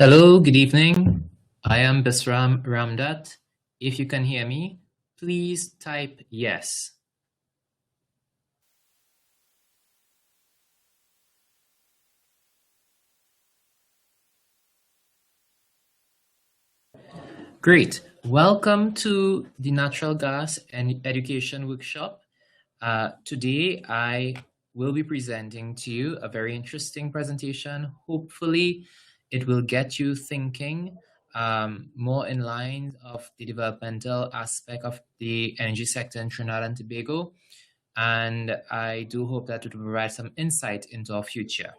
Hello, good evening. I am Bisram Ramdat. If you can hear me, please type yes. Great. Welcome to the Natural Gas and Education Workshop. Today, I will be presenting to you a very interesting presentation. Hopefully, it will get you thinking more in line of the developmental aspect of the energy sector in Trinidad and Tobago. And I do hope that it will provide some insight into our future.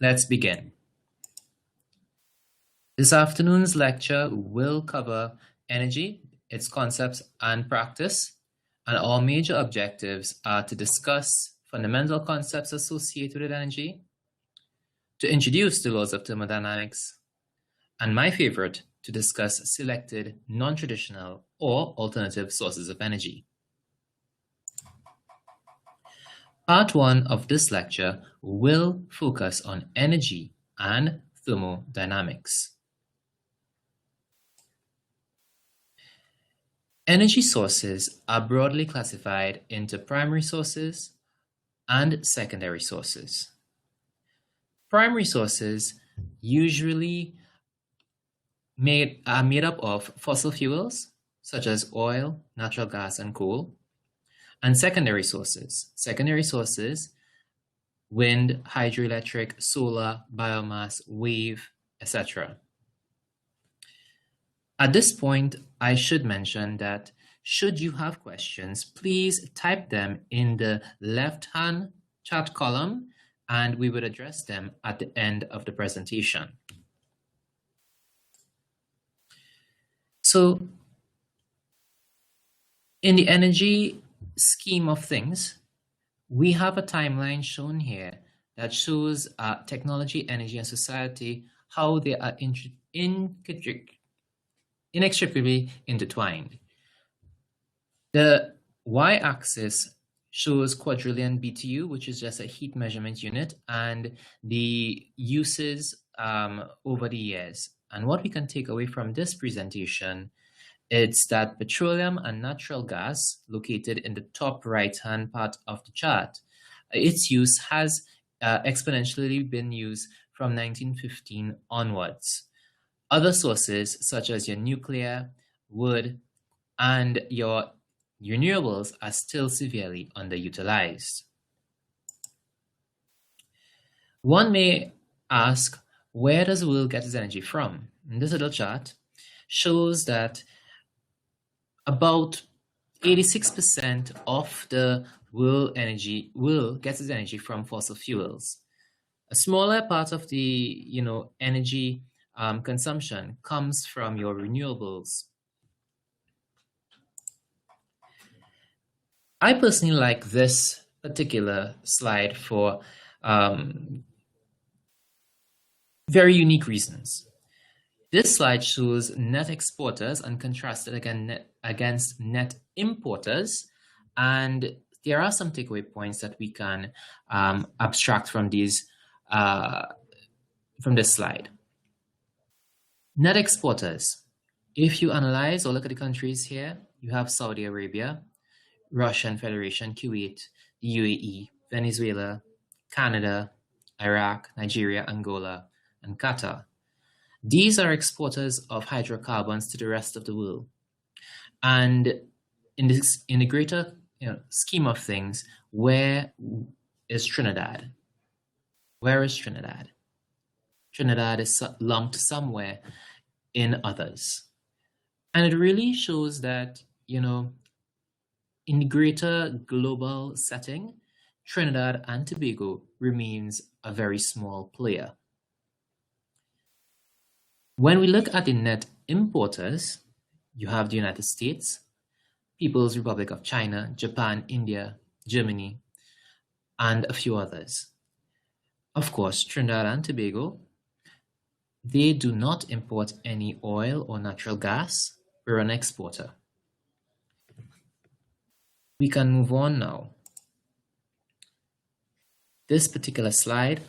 Let's begin. This afternoon's lecture will cover energy, its concepts and practice, and our major objectives are to discuss fundamental concepts associated with energy, to introduce the laws of thermodynamics, and my favorite, to discuss selected non-traditional or alternative sources of energy. Part 1 of this lecture will focus on energy and thermodynamics. Energy sources are broadly classified into primary sources and secondary sources. Primary sources usually are made up of fossil fuels, such as oil, natural gas, and coal, and secondary sources, wind, hydroelectric, solar, biomass, wave, etc. At this point, I should mention that should you have questions, please type them in the left-hand chat column and we would address them at the end of the presentation. So, in the energy scheme of things, we have a timeline shown here that shows technology, energy, and society, how they are inextricably intertwined. The y-axis shows quadrillion BTU, which is just a heat measurement unit, and the uses over the years. And what we can take away from this presentation is that petroleum and natural gas, located in the top right-hand part of the chart, its use has exponentially been used from 1915 onwards. Other sources, such as your nuclear, wood, and your renewables, are still severely underutilized. One may ask, where does the world get its energy from? And this little chart shows that about 86% of the world gets its energy from fossil fuels. A smaller part of the energy consumption comes from your renewables. I personally like this particular slide for very unique reasons. This slide shows net exporters and contrasted against net importers, and there are some takeaway points that we can abstract from this slide. Net exporters. If you analyze or look at the countries here, you have Saudi Arabia, Russian Federation, Kuwait, the UAE, Venezuela, Canada, Iraq, Nigeria, Angola, and Qatar. These are exporters of hydrocarbons to the rest of the world. And in the greater scheme of things, where is Trinidad? Where is Trinidad? Trinidad is lumped somewhere in others. And it really shows that, in the greater global setting, Trinidad and Tobago remains a very small player. When we look at the net importers, you have the United States, People's Republic of China, Japan, India, Germany, and a few others. Of course, Trinidad and Tobago, they do not import any oil or natural gas. We're an exporter. We can move on now. This particular slide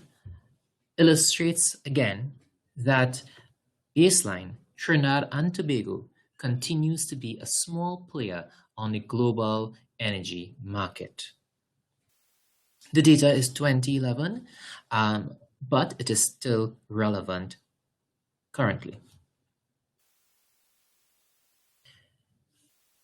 illustrates, again, that baseline, Trinidad and Tobago continues to be a small player on the global energy market. The data is 2011, but it is still relevant currently.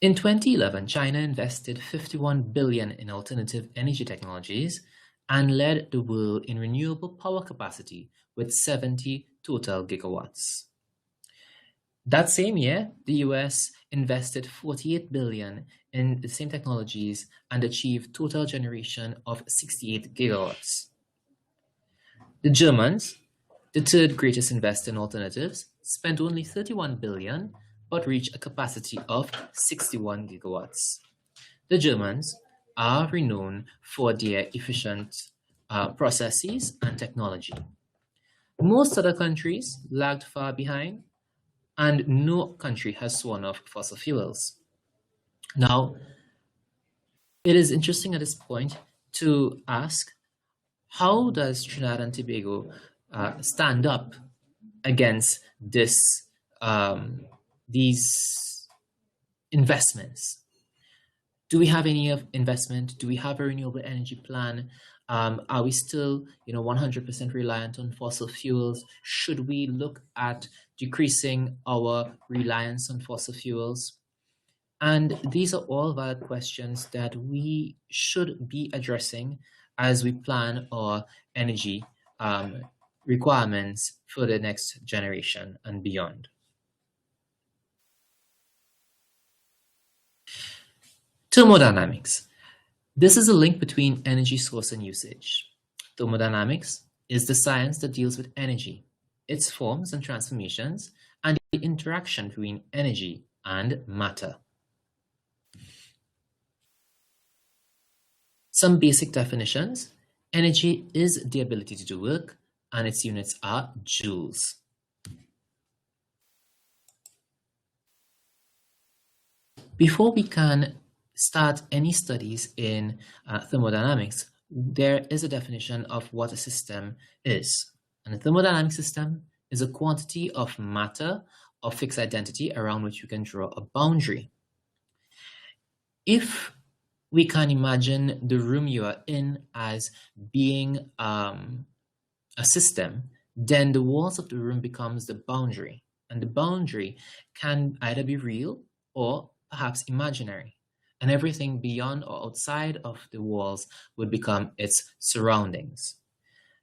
In 2011, China invested 51 billion in alternative energy technologies and led the world in renewable power capacity with 70 total gigawatts. That same year, the US invested 48 billion in the same technologies and achieved total generation of 68 gigawatts. The Germans, the third greatest investor in alternatives, spent only 31 billion but reached a capacity of 61 gigawatts. The Germans are renowned for their efficient processes and technology. Most other countries lagged far behind, and no country has sworn off fossil fuels. Now, it is interesting at this point to ask, how does Trinidad and Tobago stand up against these investments? Do we have any investment? Do we have a renewable energy plan? Are we still, 100% reliant on fossil fuels? Should we look at decreasing our reliance on fossil fuels? And these are all valid questions that we should be addressing as we plan our energy requirements for the next generation and beyond. Thermodynamics. This is a link between energy source and usage. Thermodynamics is the science that deals with energy, its forms and transformations, and the interaction between energy and matter. Some basic definitions. Energy is the ability to do work, and its units are joules. Before we can start any studies in thermodynamics, there is a definition of what a system is. And a thermodynamic system is a quantity of matter of fixed identity around which you can draw a boundary. If we can imagine the room you are in as being a system, then the walls of the room becomes the boundary. And the boundary can either be real or perhaps imaginary. And everything beyond or outside of the walls would become its surroundings.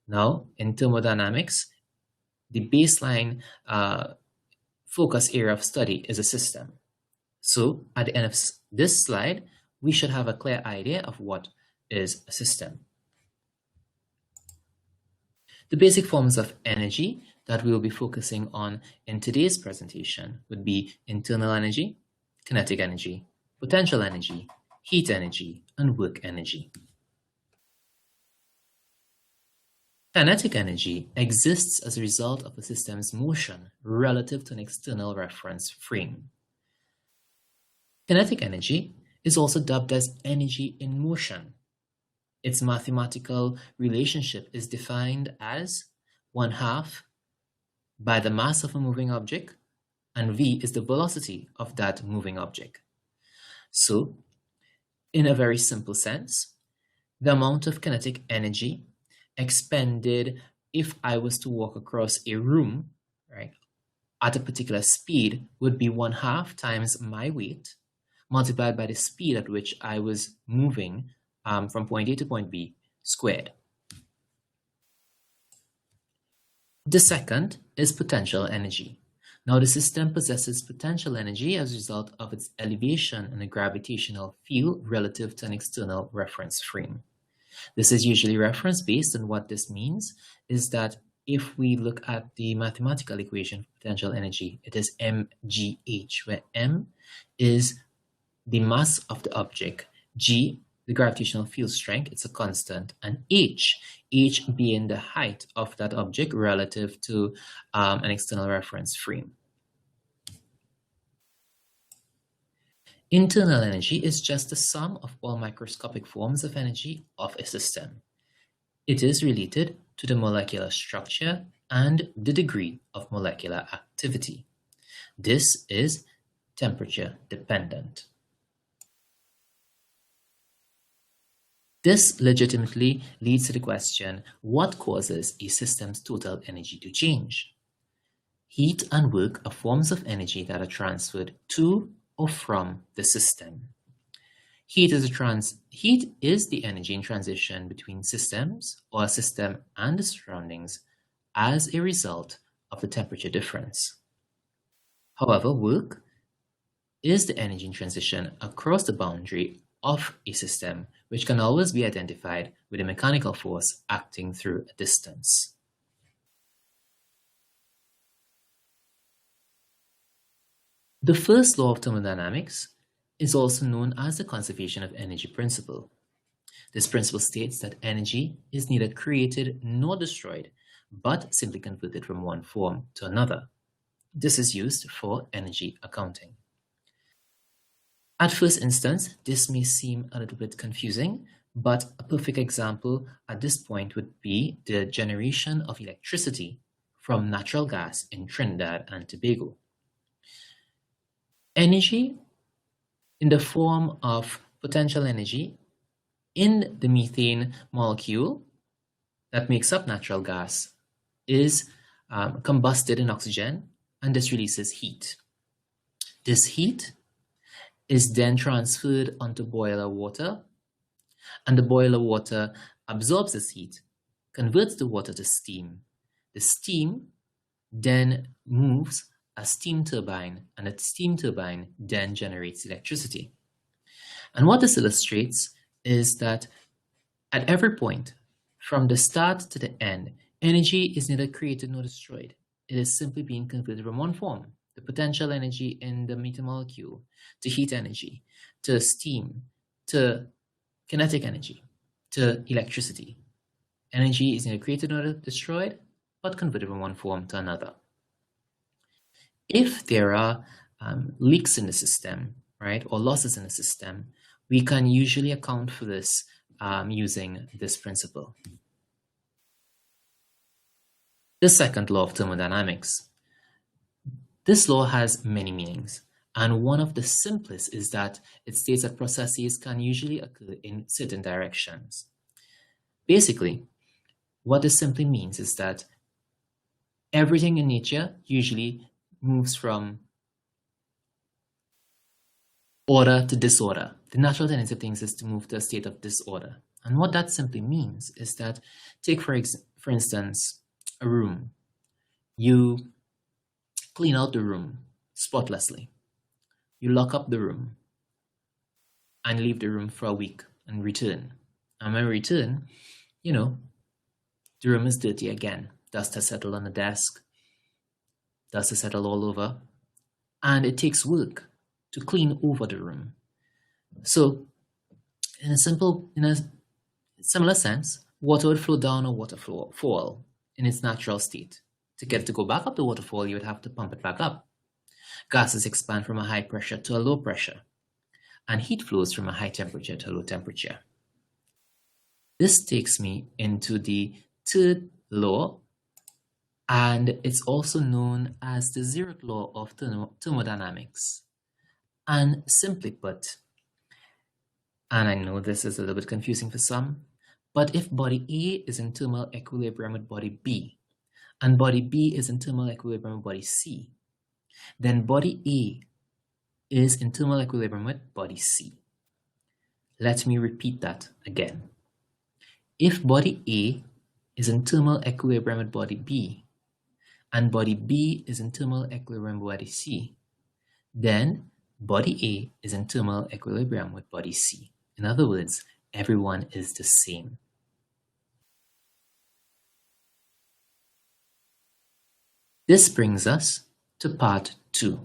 Now, in thermodynamics, the baseline focus area of study is a system. So, at the end of this slide, we should have a clear idea of what is a system. The basic forms of energy that we will be focusing on in today's presentation would be internal energy, kinetic energy, potential energy, heat energy, and work energy. Kinetic energy exists as a result of a system's motion relative to an external reference frame. Kinetic energy is also dubbed as energy in motion. Its mathematical relationship is defined as 1/2 by the mass of a moving object, and v is the velocity of that moving object. So, in a very simple sense, the amount of kinetic energy expended if I was to walk across a room, right, at a particular speed would be 1/2 times my weight multiplied by the speed at which I was moving from point A to point B squared. The second is potential energy. Now, the system possesses potential energy as a result of its elevation in a gravitational field relative to an external reference frame. This is usually reference-based, and what this means is that if we look at the mathematical equation for potential energy, it is mgh, where m is the mass of the object, g, the gravitational field strength, it's a constant, and h being the height of that object relative to an external reference frame. Internal energy is just the sum of all microscopic forms of energy of a system. It is related to the molecular structure and the degree of molecular activity. This is temperature dependent. This legitimately leads to the question, what causes a system's total energy to change? Heat and work are forms of energy that are transferred to or from the system. Heat is the energy in transition between systems or a system and the surroundings as a result of the temperature difference. However, work is the energy in transition across the boundary of a system, which can always be identified with a mechanical force acting through a distance. The first law of thermodynamics is also known as the conservation of energy principle. This principle states that energy is neither created nor destroyed, but simply converted from one form to another. This is used for energy accounting. At first instance, this may seem a little bit confusing, but a perfect example at this point would be the generation of electricity from natural gas in Trinidad and Tobago. Energy in the form of potential energy in the methane molecule that makes up natural gas is combusted in oxygen, and this releases heat. This heat is then transferred onto boiler water, and the boiler water absorbs this heat, converts the water to steam. The steam then moves a steam turbine, and that steam turbine then generates electricity. And what this illustrates is that at every point, from the start to the end, energy is neither created nor destroyed. It is simply being converted from one form, the potential energy in the methane molecule, to heat energy, to steam, to kinetic energy, to electricity. Energy is neither created nor destroyed, but converted from one form to another. If there are leaks in the system, right, or losses in the system, we can usually account for this using this principle. The second law of thermodynamics. This law has many meanings, and one of the simplest is that it states that processes can usually occur in certain directions. Basically, what this simply means is that everything in nature usually moves from order to disorder. The natural tendency of things is to move to a state of disorder. And what that simply means is that, take for instance, a room. You clean out the room spotlessly. You lock up the room and leave the room for a week and return. And when you return, the room is dirty again. Dust has settled on the desk. Dust has settled all over. And it takes work to clean over the room. So, in a similar sense, water would flow down a waterfall in its natural state. To get it to go back up the waterfall, you would have to pump it back up. Gases expand from a high pressure to a low pressure, and heat flows from a high temperature to a low temperature. This takes me into the third law, and it's also known as the zeroth law of thermodynamics. And simply put, and I know this is a little bit confusing for some, but if body A is in thermal equilibrium with body B, and body B is in thermal equilibrium with body C, then body A is in thermal equilibrium with body C. Let me repeat that again. If body A is in thermal equilibrium with body B, and body B is in thermal equilibrium with body C, then body A is in thermal equilibrium with body C. In other words, everyone is the same. This brings us to part 2,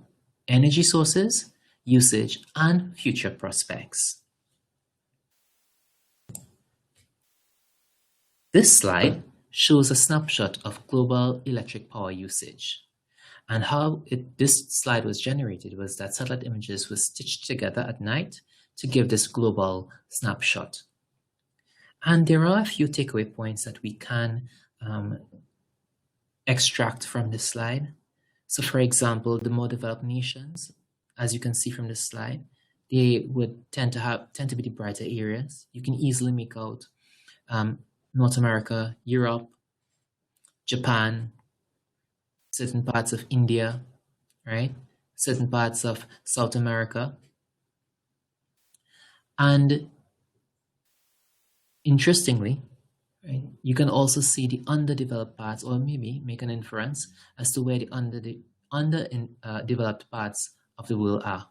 energy sources, usage, and future prospects. This slide shows a snapshot of global electric power usage. And how this slide was generated was that satellite images were stitched together at night to give this global snapshot. And there are a few takeaway points that we can extract from this slide. So for example, the more developed nations, as you can see from this slide, they would tend to be the brighter areas. You can easily make out North America, Europe, Japan, certain parts of India, right? Certain parts of South America. And interestingly, right, you can also see the underdeveloped parts, or maybe make an inference as to where the developed parts of the world are.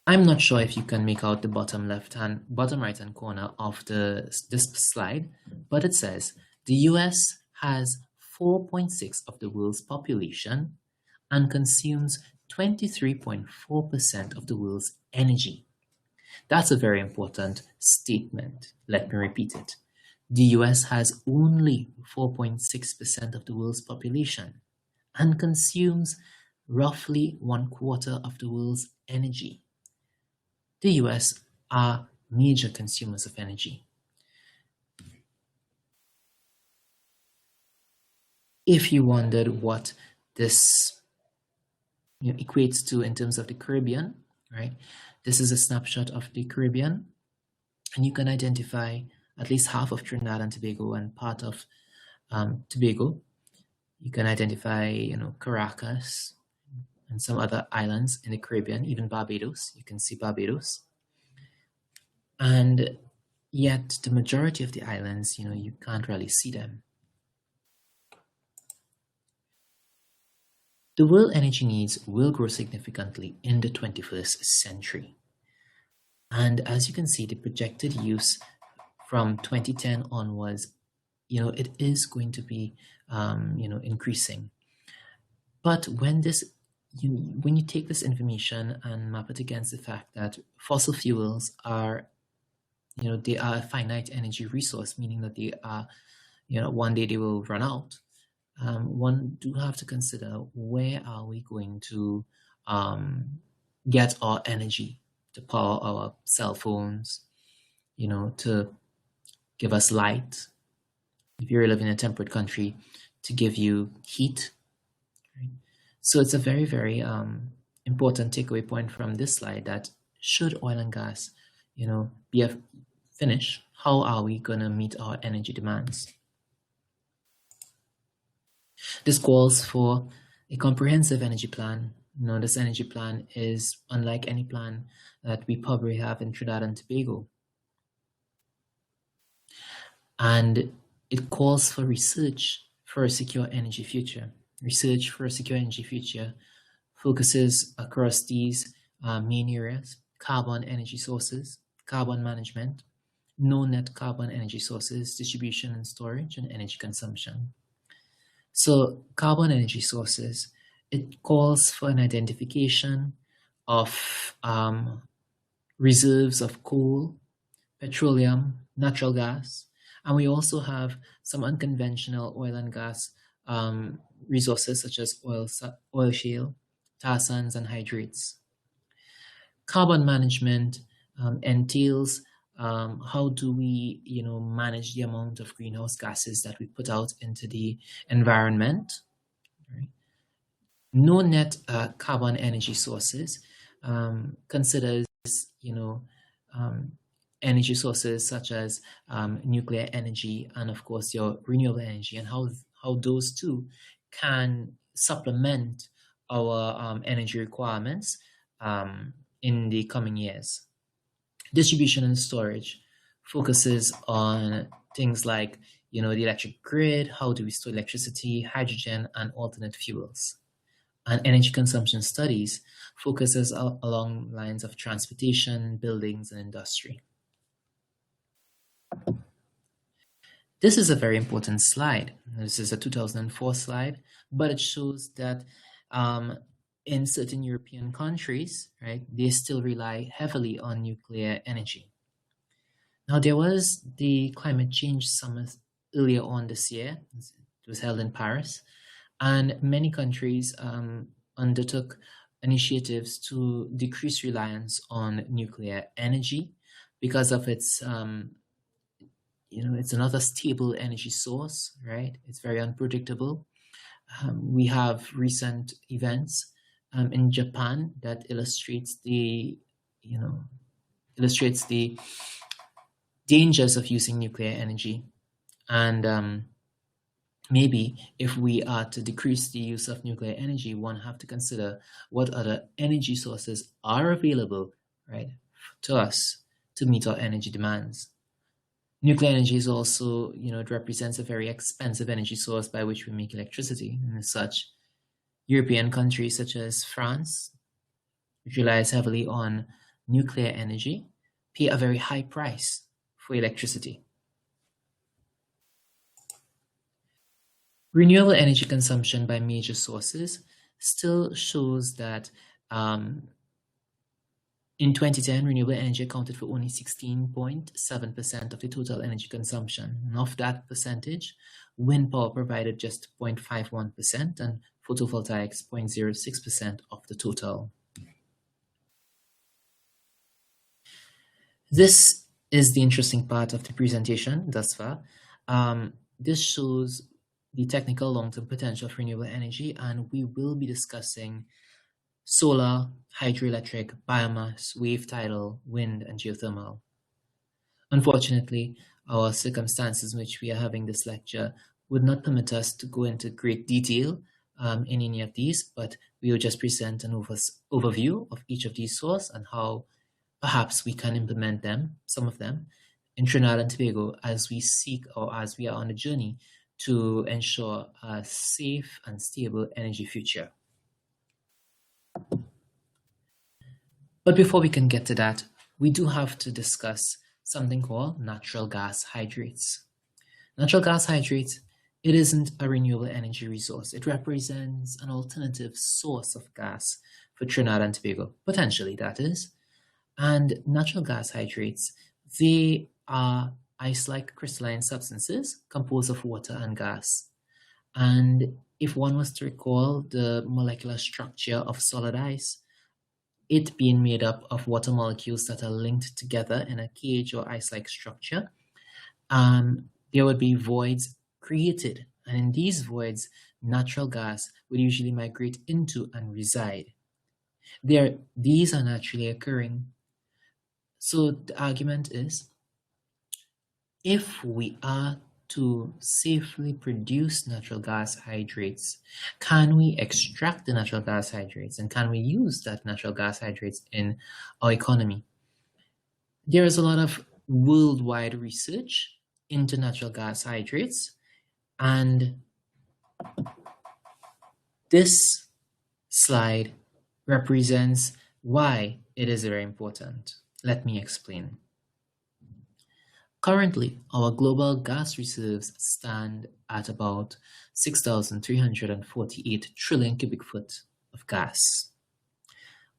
I'm not sure if you can make out the bottom right hand corner of this slide, but it says the US has 4.6% of the world's population and consumes 23.4% of the world's energy. That's a very important statement. Let me repeat it. The US has only 4.6% of the world's population and consumes roughly 1/4 of the world's energy. The US are major consumers of energy. If you wondered what this equates to in terms of the Caribbean, right? This is a snapshot of the Caribbean, and you can identify at least half of Trinidad and Tobago and part of Tobago. You can identify, Caracas and some other islands in the Caribbean, even Barbados. You can see Barbados. And yet the majority of the islands, you can't really see them. The world energy needs will grow significantly in the 21st century. And as you can see, the projected use from 2010 onwards, it is going to be, increasing. But when you take this information and map it against the fact that fossil fuels are, they are a finite energy resource, meaning that they are, one day they will run out. One do have to consider, where are we going to get our energy to power our cell phones, to give us light, if you're living in a temperate country, to give you heat, right? So it's a very, very important takeaway point from this slide, that should oil and gas, be a finish, how are we going to meet our energy demands? This calls for a comprehensive energy plan. This energy plan is unlike any plan that we probably have in Trinidad and Tobago. And it calls for research for a secure energy future. Research for a secure energy future focuses across these main areas: carbon energy sources, carbon management, no net carbon energy sources, distribution and storage, and energy consumption. So carbon energy sources, it calls for an identification of reserves of coal, petroleum, natural gas, and we also have some unconventional oil and gas resources such as oil shale, tar sands, and hydrates. Carbon management entails how do we, manage the amount of greenhouse gases that we put out into the environment, right? No net carbon energy sources considers, energy sources such as nuclear energy and, of course, your renewable energy, and how those two can supplement our energy requirements in the coming years. Distribution and storage focuses on things like, the electric grid, how do we store electricity, hydrogen, and alternate fuels. And energy consumption studies focuses along lines of transportation, buildings, and industry. This is a very important slide. This is a 2004 slide, but it shows that in certain European countries, right, they still rely heavily on nuclear energy. Now, there was the climate change summit earlier on this year. It was held in Paris, and many countries undertook initiatives to decrease reliance on nuclear energy because of its, it's another stable energy source, right? It's very unpredictable. We have recent events in Japan that illustrates the dangers of using nuclear energy. And maybe if we are to decrease the use of nuclear energy, one have to consider what other energy sources are available, right, to us to meet our energy demands. Nuclear energy is also, it represents a very expensive energy source by which we make electricity. And as such, European countries such as France, which relies heavily on nuclear energy, pay a very high price for electricity. Renewable energy consumption by major sources still shows that in 2010, renewable energy accounted for only 16.7% of the total energy consumption. And of that percentage, wind power provided just 0.51% and photovoltaics 0.06% of the total. This is the interesting part of the presentation thus far. This shows the technical long-term potential of renewable energy, and we will be discussing solar, hydroelectric, biomass, wave tidal, wind, and geothermal. Unfortunately, our circumstances in which we are having this lecture would not permit us to go into great detail in any of these, but we will just present an overview of each of these sources and how perhaps we can implement them, some of them, in Trinidad and Tobago as we seek or as we are on a journey to ensure a safe and stable energy future. But before we can get to that, we do have to discuss something called natural gas hydrates. Natural gas hydrates, it isn't a renewable energy resource. It represents an alternative source of gas for Trinidad and Tobago, potentially that is. And natural gas hydrates, they are ice-like crystalline substances composed of water and gas. And if one was to recall the molecular structure of solid ice, it being made up of water molecules that are linked together in a cage or ice-like structure, there would be voids created. And in these voids, natural gas would usually migrate into and reside. These are naturally occurring. So the argument is, if we are to safely produce natural gas hydrates, can we extract the natural gas hydrates and can we use that natural gas hydrates in our economy? There is a lot of worldwide research into natural gas hydrates, and this slide represents why it is very important. Let me explain. Currently, our global gas reserves stand at about 6,348 trillion cubic foot of gas.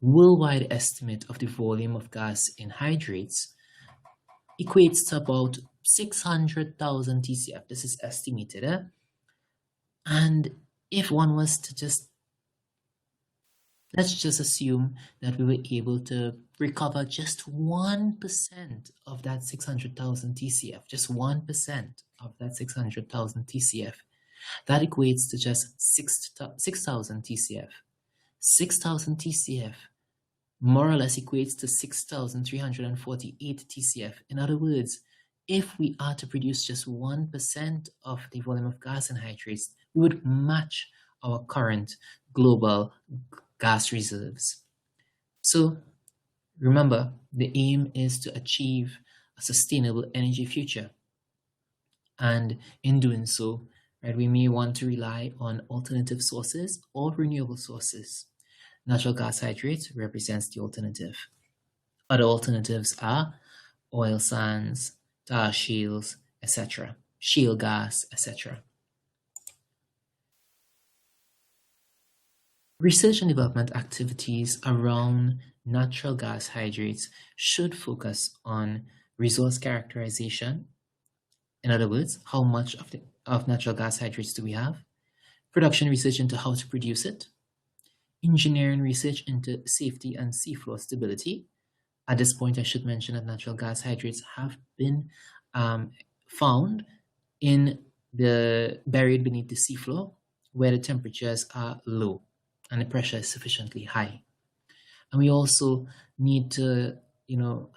Worldwide estimate of the volume of gas in hydrates equates to about 600,000 TCF. This is estimated. And if one was to let's just assume that we were able to recover just 1% of that 600,000 TCF, just 1% of that 600,000 TCF. That equates to just 6,000 TCF. 6,000 TCF more or less equates to 6,348 TCF. In other words, if we are to produce just 1% of the volume of gas and hydrates, we would match our current global gas reserves. So remember, the aim is to achieve a sustainable energy future. And in doing so, right, we may want to rely on alternative sources or renewable sources. Natural gas hydrates represents the alternative. Other alternatives are oil sands, tar shales, etc., shale gas, etc. Research and development activities around natural gas hydrates should focus on resource characterization. In other words, how much of natural gas hydrates do we have? Production research into how to produce it. engineering research into safety and seafloor stability. At this point, I should mention that natural gas hydrates have been found buried beneath the seafloor, where the temperatures are low and the pressure is sufficiently high. And we also need to,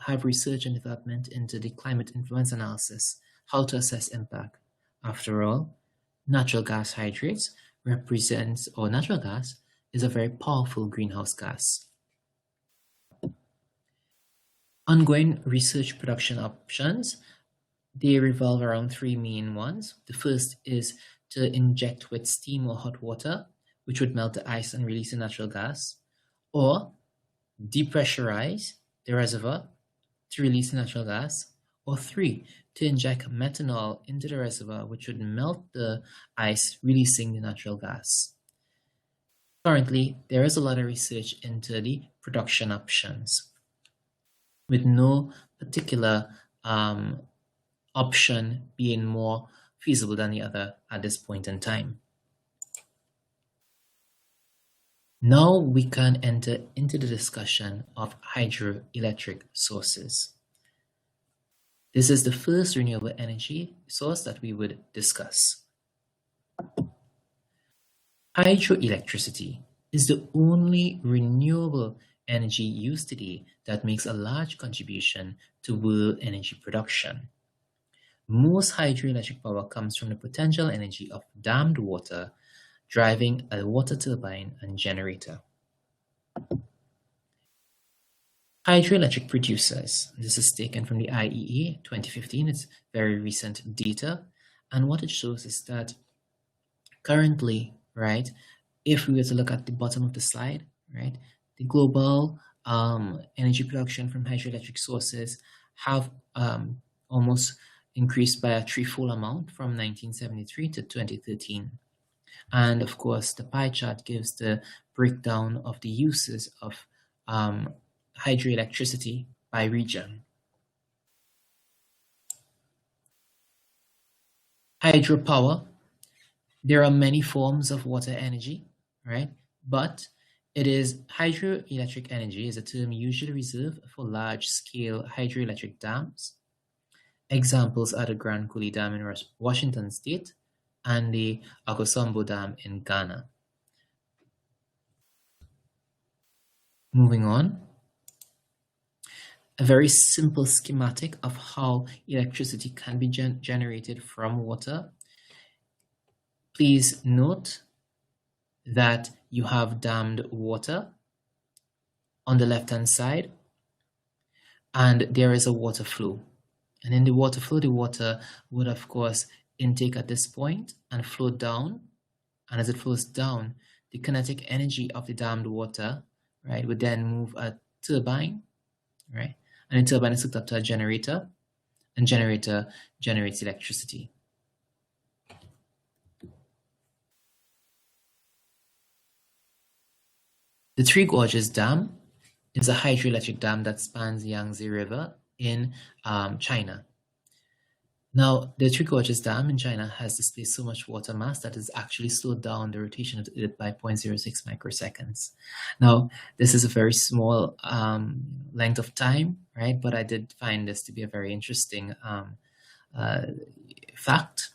have research and development into the climate influence analysis, how to assess impact. After all, natural gas hydrates natural gas is a very powerful greenhouse gas. Ongoing research production options, they revolve around three main ones. The first is to inject with steam or hot water, which would melt the ice and release the natural gas, or depressurize the reservoir to release the natural gas, or 3, to inject methanol into the reservoir, which would melt the ice, releasing the natural gas. Currently, there is a lot of research into the production options, with no particular option being more feasible than the other at this point in time. Now we can enter into the discussion of hydroelectric sources. This is the first renewable energy source that we would discuss. Hydroelectricity is the only renewable energy used today that makes a large contribution to world energy production. Most hydroelectric power comes from the potential energy of dammed water driving a water turbine and generator. Hydroelectric producers, this is taken from the IEA 2015, it's very recent data, and what it shows is that currently, right, if we were to look at the bottom of the slide, right, the global energy production from hydroelectric sources have almost increased by a threefold amount from 1973 to 2013. And of course, the pie chart gives the breakdown of the uses of hydroelectricity by region. Hydropower, there are many forms of water energy, right? But hydroelectric energy is a term usually reserved for large-scale hydroelectric dams. Examples are the Grand Coulee Dam in Washington State and the Akosombo Dam in Ghana. Moving on, a very simple schematic of how electricity can be generated from water. Please note that you have dammed water on the left-hand side, and there is a water flow. And in the water flow, the water would, of course, intake at this point and flow down. And as it flows down, the kinetic energy of the dammed water, right, would then move a turbine, right? And the turbine is hooked up to a generator, and generator generates electricity. The Three Gorges Dam is a hydroelectric dam that spans the Yangtze River in China. Now, the Three Gorges Dam in China has displaced so much water mass that has actually slowed down the rotation of the Earth by 0.06 microseconds. Now, this is a very small length of time, right? But I did find this to be a very interesting fact.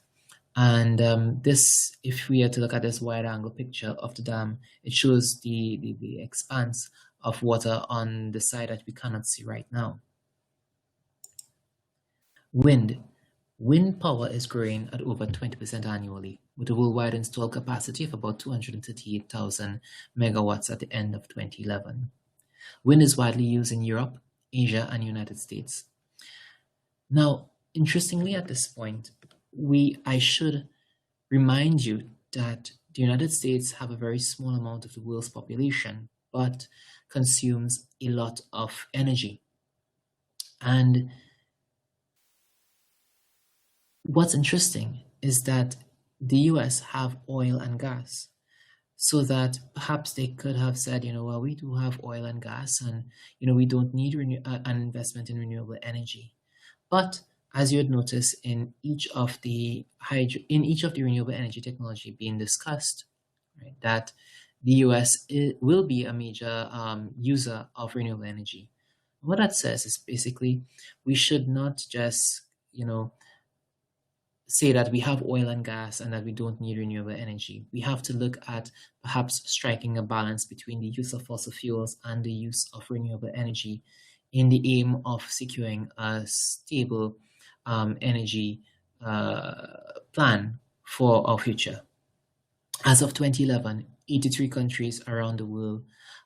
And this, if we are to look at this wide angle picture of the dam, it shows the expanse of water on the side that we cannot see right now. Wind power is growing at over 20% annually, with a worldwide installed capacity of about 238,000 megawatts at the end of 2011. Wind is widely used in Europe, Asia, and United States. Now, interestingly, at this point, I should remind you that the United States have a very small amount of the world's population, but consumes a lot of energy. And what's interesting is that the US have oil and gas, so that perhaps they could have said, well, we do have oil and gas, and we don't need an investment in renewable energy. But as you would notice in each of the renewable energy technology being discussed, right, that the US will be a major user of renewable energy. What that says is basically we should not just, say that we have oil and gas and that we don't need renewable energy. We have to look at perhaps striking a balance between the use of fossil fuels and the use of renewable energy in the aim of securing a stable energy plan for our future. As of 2011, 83 countries around the world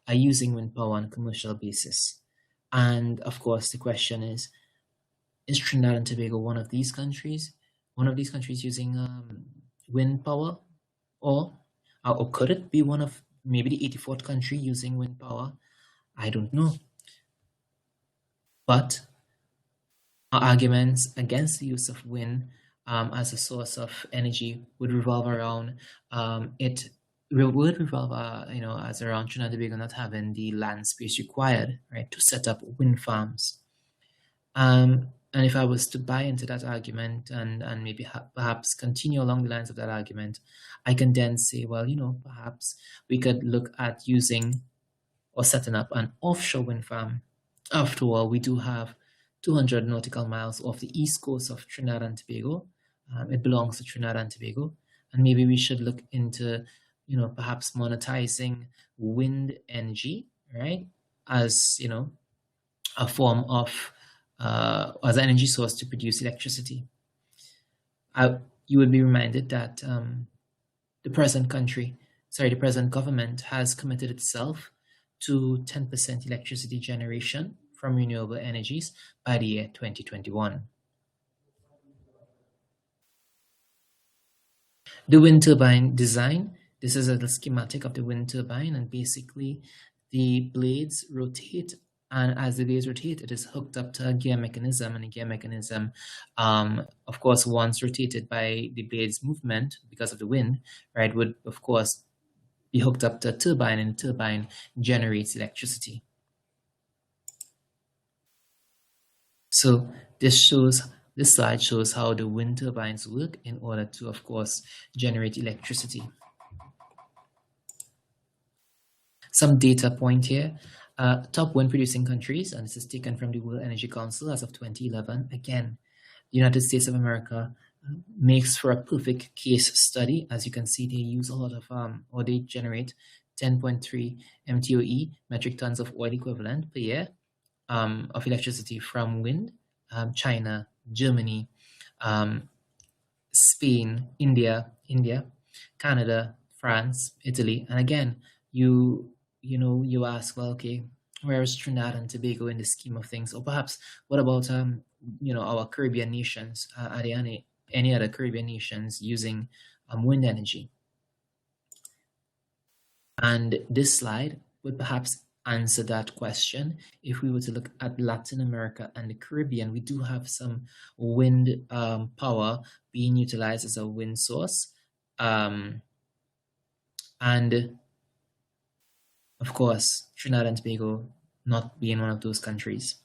are using wind power on a commercial basis. And of course, the question is Trinidad and Tobago one of these countries? One of these countries using wind power? Or could it be one of maybe the 84th country using wind power? I don't know. But our arguments against the use of wind as a source of energy would revolve around as around Trinidad and Tobago not having the land space required, right, to set up wind farms. And if I was to buy into that argument and maybe perhaps continue along the lines of that argument, I can then say, well, perhaps we could look at using or setting up an offshore wind farm. After all, we do have 200 nautical miles off the east coast of Trinidad and Tobago. It belongs to Trinidad and Tobago. And maybe we should look into, perhaps monetizing wind energy, right, as, a form of as an energy source to produce electricity. You would be reminded that the present government has committed itself to 10% electricity generation from renewable energies by the year 2021. The wind turbine design. This is a schematic of the wind turbine, and basically the blades rotate. And as the blades rotate, it is hooked up to a gear mechanism. And the gear mechanism, of course, once rotated by the blade's movement because of the wind, right, would, of course, be hooked up to a turbine, and the turbine generates electricity. So this slide shows how the wind turbines work in order to, of course, generate electricity. Some data point here. Top wind producing countries, and this is taken from the World Energy Council as of 2011. Again, the United States of America makes for a perfect case study. As you can see, they use a lot of, or they generate 10.3 MTOE, metric tons of oil equivalent per year of electricity from wind. China, Germany, Spain, India, Canada, France, Italy. And again, you ask, well, okay, where is Trinidad and Tobago in the scheme of things? Or perhaps, what about, our Caribbean nations? Are there any other Caribbean nations using wind energy? And this slide would perhaps answer that question. If we were to look at Latin America and the Caribbean, we do have some wind power being utilized as a wind source. And of course, Trinidad and Tobago not being one of those countries.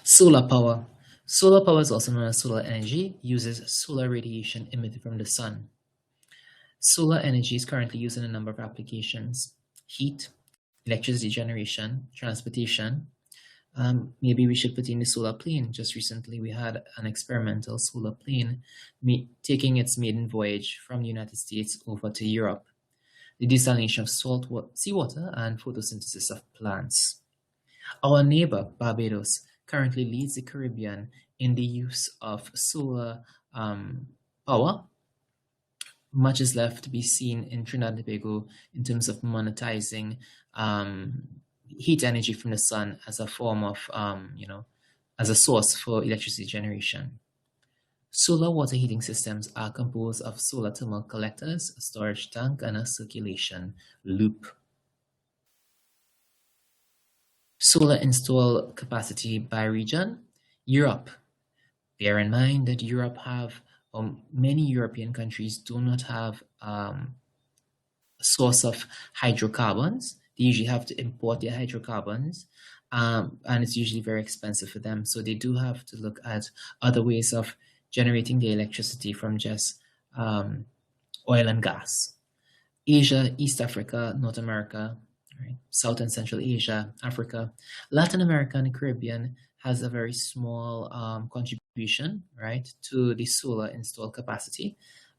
Solar power. Solar power is also known as solar energy, uses solar radiation emitted from the sun. Solar energy is currently used in a number of applications: heat, electricity generation, transportation. Maybe we should put in the solar plane. Just recently, we had an experimental solar plane taking its maiden voyage from the United States over to Europe. The desalination of seawater and photosynthesis of plants. Our neighbor, Barbados, currently leads the Caribbean in the use of solar power. Much is left to be seen in Trinidad and Tobago in terms of monetizing heat energy from the sun as a form of, as a source for electricity generation. Solar water heating systems are composed of solar thermal collectors, a storage tank, and a circulation loop. Solar install capacity by region. Europe. Bear in mind that Europe many European countries do not have a source of hydrocarbons. They usually have to import their hydrocarbons, and it's usually very expensive for them. So they do have to look at other ways of generating their electricity from just oil and gas. Asia, East Africa, North America, right? South and Central Asia, Africa, Latin America, and the Caribbean has a very small contribution, right, to the solar installed capacity.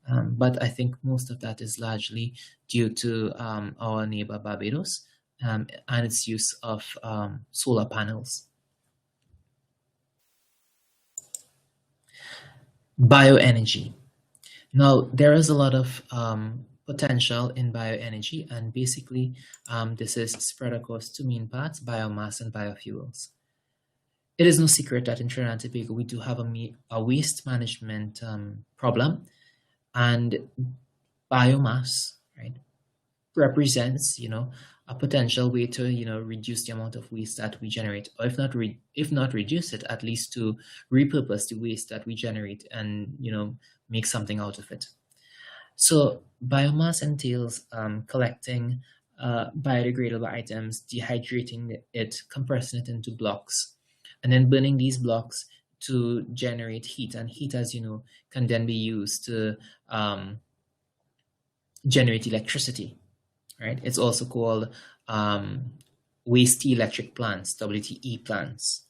But I think most of that is largely due to our neighbor Barbados and its use of solar panels. Bioenergy. Now, there is a lot of potential in bioenergy, and basically this is spread across two main parts: biomass and biofuels. It is no secret that in Trinidad and Tobago we do have a waste management problem, and biomass, right, represents, a potential way to, reduce the amount of waste that we generate, or if not reduce it, at least to repurpose the waste that we generate and, make something out of it. So biomass entails collecting biodegradable items, dehydrating it, compressing it into blocks, and then burning these blocks to generate heat. And heat, as you know, can then be used to generate electricity, right? It's also called waste electric plants, WTE plants.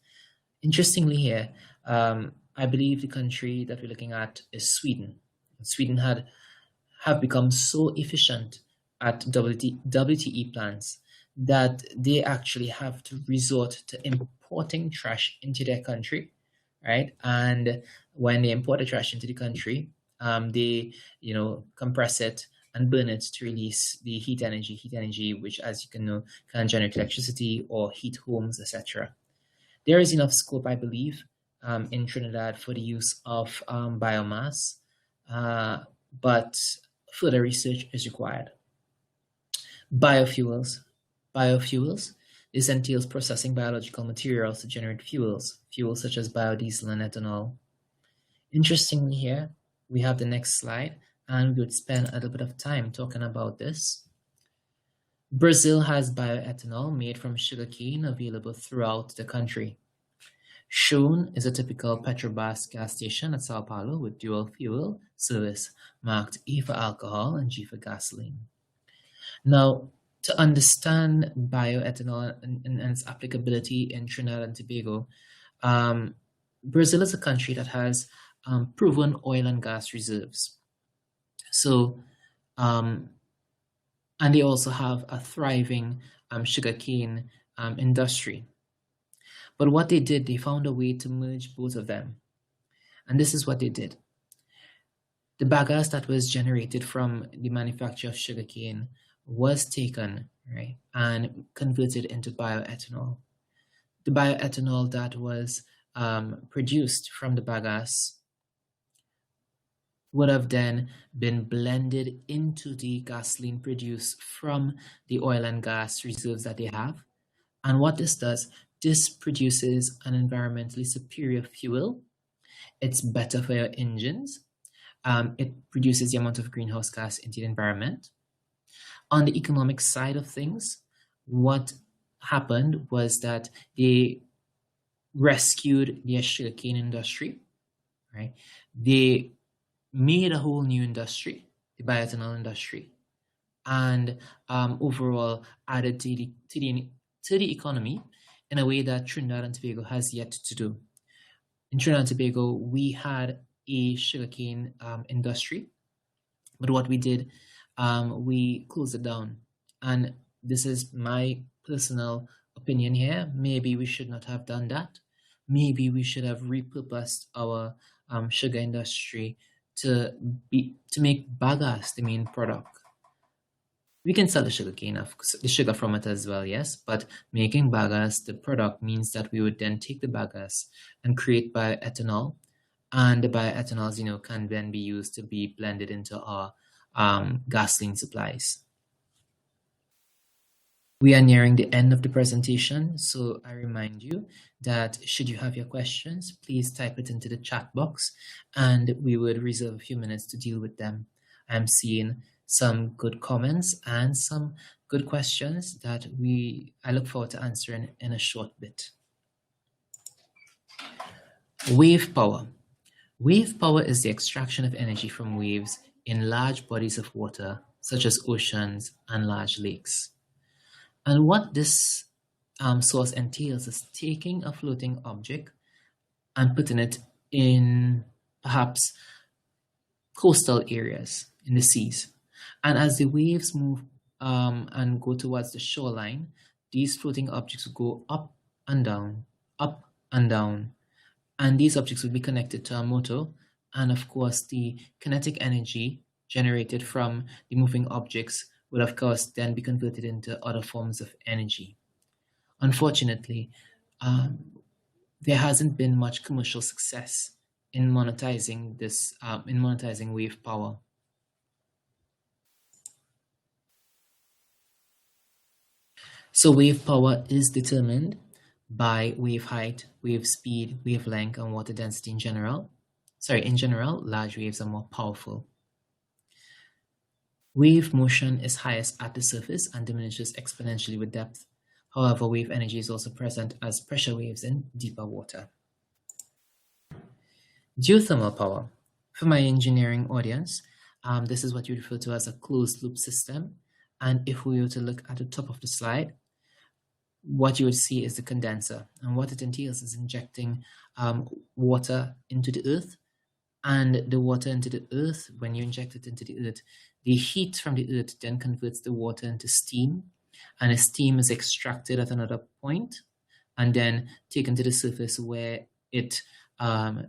Interestingly here, I believe the country that we're looking at is Sweden. Sweden have become so efficient at WTE plants that they actually have to resort to importing trash into their country, right? And when they import the trash into the country, they, compress it and burn it to release the heat energy, which, as you can know, can generate electricity or heat homes, etc. There is enough scope, I believe, in Trinidad for the use of biomass, but further research is required. Biofuels. This entails processing biological materials to generate fuels such as biodiesel and ethanol. Interestingly here, we have the next slide, and we would spend a little bit of time talking about this. Brazil has bioethanol made from sugarcane available throughout the country. Shown is a typical Petrobras gas station at Sao Paulo with dual fuel service marked A for alcohol and G for gasoline. Now, to understand bioethanol and its applicability in Trinidad and Tobago, Brazil is a country that has proven oil and gas reserves. So, and they also have a thriving sugarcane industry. But what they did, they found a way to merge both of them. And this is what they did. The bagasse that was generated from the manufacture of sugarcane was taken, right, and converted into bioethanol. The bioethanol that was produced from the bagasse would have then been blended into the gasoline produced from the oil and gas reserves that they have. And what this does, this produces an environmentally superior fuel. It's better for your engines. It reduces the amount of greenhouse gas into the environment. On the economic side of things, what happened was that they rescued their sugarcane industry, right? They made a whole new industry, the bioethanol industry, and overall added to the economy in a way that Trinidad and Tobago has yet to do. In Trinidad and Tobago, we had a sugarcane industry, but what we did, we closed it down. And this is my personal opinion here. Maybe we should not have done that. Maybe we should have repurposed our sugar industry to make bagasse the main product. We can sell the the sugar from it as well, yes, but making bagasse the product means that we would then take the bagasse and create bioethanol, and the bioethanols, can then be used to be blended into our gasoline supplies. We are nearing the end of the presentation, so I remind you that should you have your questions, please type it into the chat box, and we would reserve a few minutes to deal with them. I'm seeing some good comments and some good questions that I look forward to answering in a short bit. Wave power. Wave power is the extraction of energy from waves in large bodies of water, such as oceans and large lakes. And what this source entails is taking a floating object and putting it in perhaps coastal areas in the seas. And as the waves move and go towards the shoreline, these floating objects will go up and down, up and down. And these objects will be connected to a motor. And of course, the kinetic energy generated from the moving objects will, of course, then be converted into other forms of energy. Unfortunately, there hasn't been much commercial success in monetizing this, in monetizing wave power. So wave power is determined by wave height, wave speed, wavelength, and water density in general. In general, large waves are more powerful. Wave motion is highest at the surface and diminishes exponentially with depth. However, wave energy is also present as pressure waves in deeper water. Geothermal power. For my engineering audience, this is what you refer to as a closed loop system. And if we were to look at the top of the slide, what you would see is the condenser. And what it entails is injecting water into the earth. And the water into the earth, when you inject it into the earth, the heat from the earth then converts the water into steam. And the steam is extracted at another point and then taken to the surface where it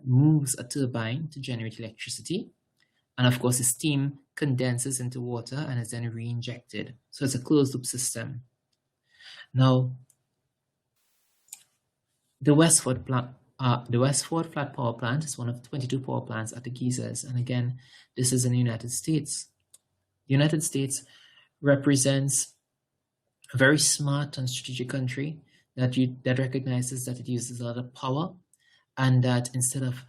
moves a turbine to generate electricity. And of course, the steam condenses into water and is then re-injected. So it's a closed loop system. Now, the Westford Flat Power Plant is one of 22 power plants at the Geysers. And again, this is in the United States. The United States represents a very smart and strategic country that recognizes that it uses a lot of power, and that instead of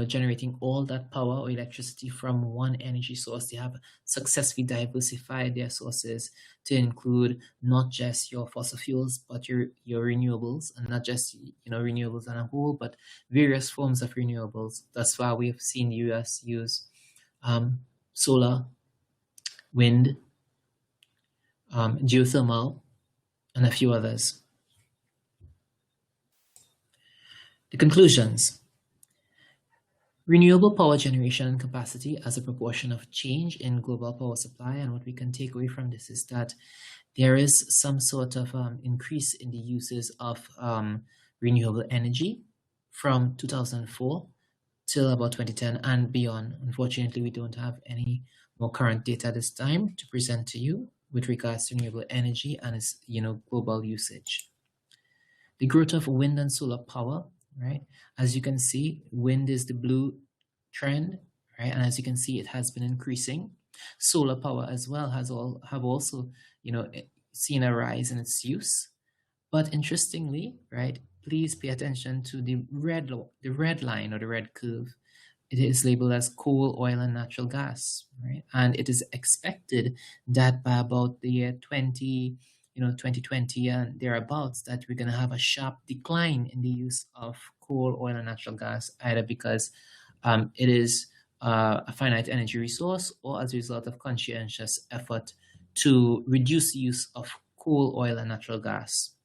generating all that power or electricity from one energy source, they have successfully diversified their sources to include not just your fossil fuels, but your renewables, and not just renewables on a whole, but various forms of renewables. Thus far, we have seen the US use solar, wind, geothermal, and a few others. The conclusions. Renewable power generation and capacity as a proportion of change in global power supply. And what we can take away from this is that there is some sort of increase in the uses of renewable energy from 2004 till about 2010 and beyond. Unfortunately, we don't have any more current data this time to present to you with regards to renewable energy and its global usage. The growth of wind and solar power. Right, as you can see, wind is the blue trend, right, and as you can see, it has been increasing. Solar power as well have also seen a rise in its use. But interestingly, right, please pay attention to the red line or the red curve. It is labeled as coal, oil, and natural gas, right, and it is expected that by about the year 2020 and thereabouts, that we're going to have a sharp decline in the use of coal, oil, and natural gas, either because it is a finite energy resource or as a result of conscientious effort to reduce the use of coal, oil, and natural gas.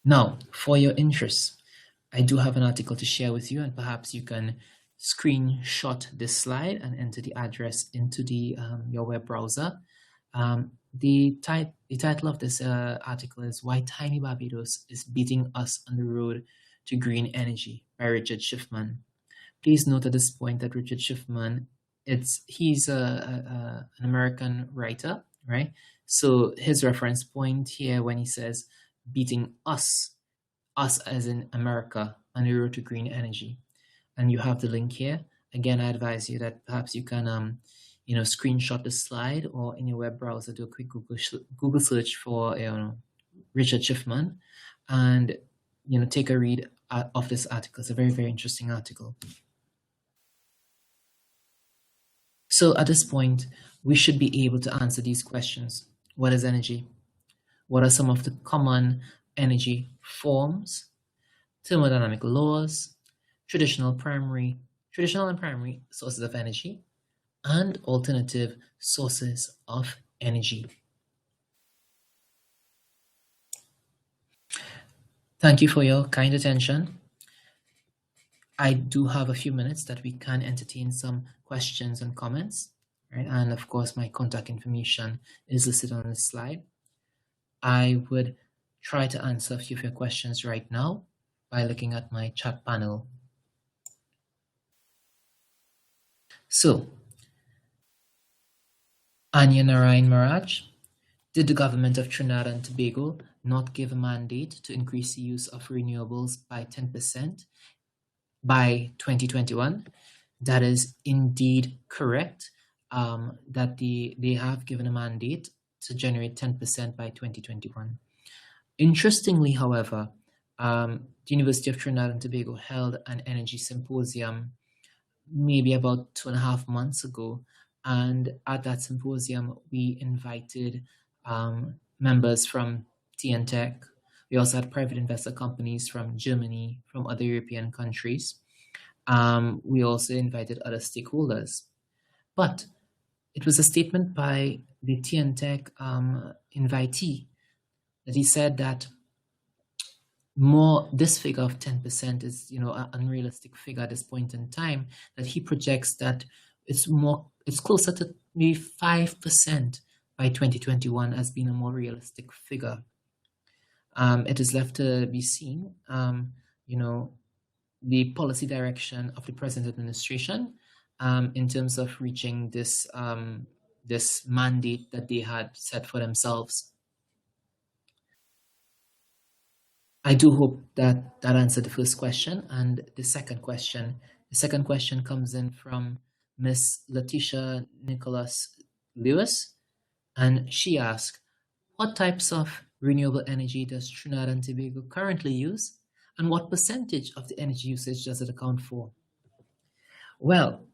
Now, for your interest, I do have an article to share with you, and perhaps you can screenshot this slide and enter the address into the your web browser. The title of this article is "Why Tiny Barbados is Beating Us on the Road to Green Energy" by Richard Schiffman. Please note at this point that Richard Schiffman, he's an American writer, right? So his reference point here when he says beating us as in America on the road to green energy. And you have the link here. Again, I advise you that perhaps you can screenshot the slide, or in your web browser do a quick Google search for Richard Schiffman and take a read of this article. It's a very, very interesting article. So at this point, we should be able to answer these questions. What is energy? What are some of the common energy forms? Thermodynamic laws, traditional primary traditional and primary sources of energy, and alternative sources of energy. Thank you for your kind attention. I do have a few minutes that we can entertain some questions and comments, right? And of course, my contact information is listed on this slide. I would try to answer a few of your questions right now by looking at my chat panel. So, Anya Narayan Maraj, did the government of Trinidad and Tobago not give a mandate to increase the use of renewables by 10% by 2021? That is indeed correct, that they have given a mandate to generate 10% by 2021. Interestingly, however, the University of Trinidad and Tobago held an energy symposium maybe about 2.5 months ago. And at that symposium, we invited members from TNTech. We also had private investor companies from Germany, from other European countries. We also invited other stakeholders. But it was a statement by the TNTech invitee that he said that this figure of 10% is, an unrealistic figure at this point in time, that he projects that it's closer to maybe 5% by 2021 as being a more realistic figure. It is left to be seen, the policy direction of the present administration in terms of reaching this mandate that they had set for themselves. I do hope that answered the first question. And the second question comes in from Miss Letitia Nicholas Lewis, and she asked, what types of renewable energy does Trinidad and Tobago currently use, and what percentage of the energy usage does it account for? Well,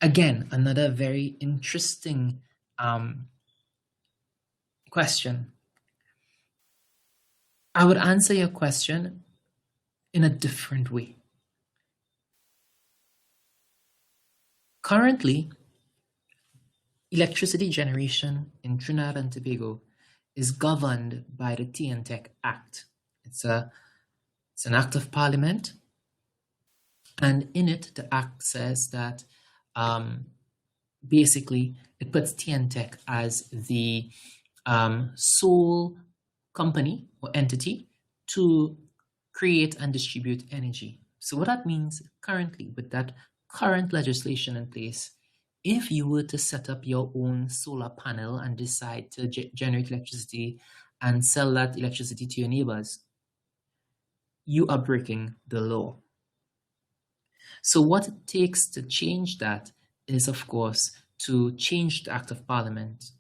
again, another very interesting question. I would answer your question in a different way. Currently, electricity generation in Trinidad and Tobago is governed by the TNTech Act. It's an act of parliament, and in it, the act says that basically it puts TNTech as the sole company or entity to create and distribute energy. So what that means currently, with that current legislation in place, if you were to set up your own solar panel and decide to generate electricity and sell that electricity to your neighbors, you are breaking the law. So what it takes to change that is, of course, to change the Act of Parliament.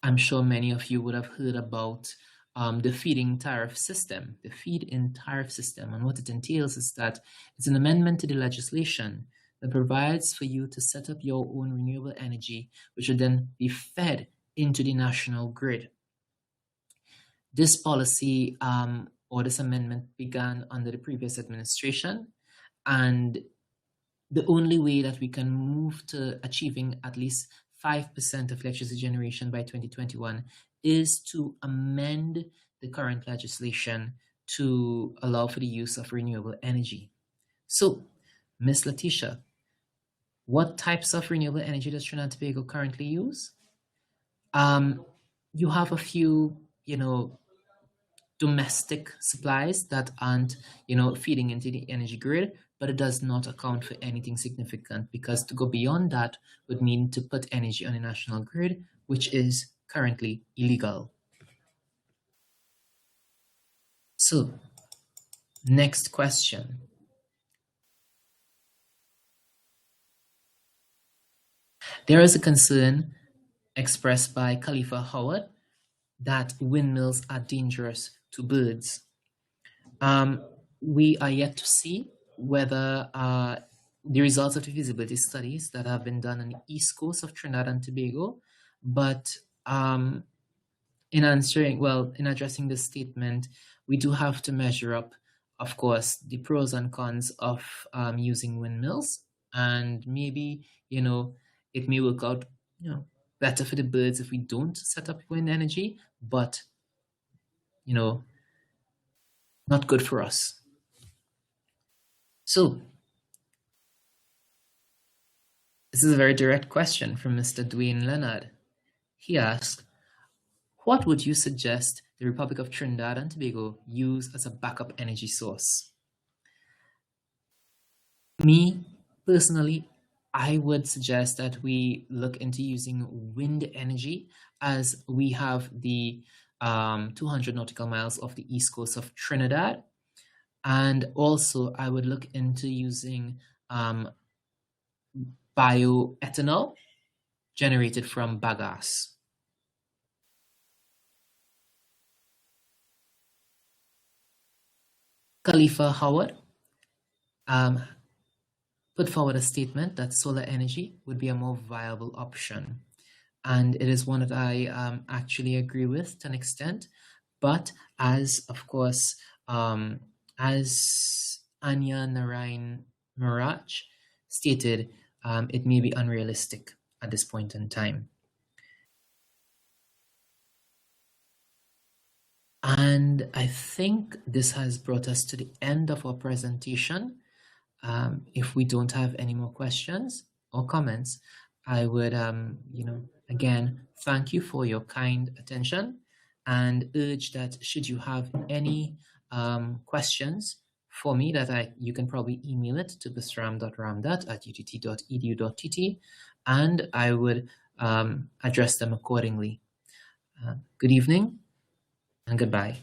I'm sure many of you would have heard about the feed-in tariff system. The feed-in tariff system, and what it entails is that it's an amendment to the legislation that provides for you to set up your own renewable energy, which would then be fed into the national grid. This policy or this amendment began under the previous administration, and the only way that we can move to achieving at least 5% of electricity generation by 2021 is to amend the current legislation to allow for the use of renewable energy. So, Ms. Letitia, what types of renewable energy does Trinidad and Tobago currently use? You have a few, domestic supplies that aren't, feeding into the energy grid, but it does not account for anything significant, because to go beyond that would mean to put energy on the national grid, which is currently illegal. So, next question. There is a concern expressed by Khalifa Howard that windmills are dangerous to birds. We are yet to see whether the results of the feasibility studies that have been done on the east coast of Trinidad and Tobago, but in addressing this statement, we do have to measure up of course, the pros and cons of using windmills, and maybe, it may work out, better for the birds if we don't set up wind energy, but, not good for us. So, this is a very direct question from Mr. Dwayne Leonard. He asked, what would you suggest the Republic of Trinidad and Tobago use as a backup energy source? Me, personally, I would suggest that we look into using wind energy, as we have the 200 nautical miles off the east coast of Trinidad. And also, I would look into using bioethanol generated from bagasse. Khalifa Howard put forward a statement that solar energy would be a more viable option. And it is one that I actually agree with to an extent. But as, of course, as Anya Narayan Miraj stated, it may be unrealistic at this point in time. And I think this has brought us to the end of our presentation. If we don't have any more questions or comments, I would, again, thank you for your kind attention, and urge that should you have any questions for me, that you can probably email it to bisram.ramdat@utt.edu.tt, and I would address them accordingly. Good evening and goodbye.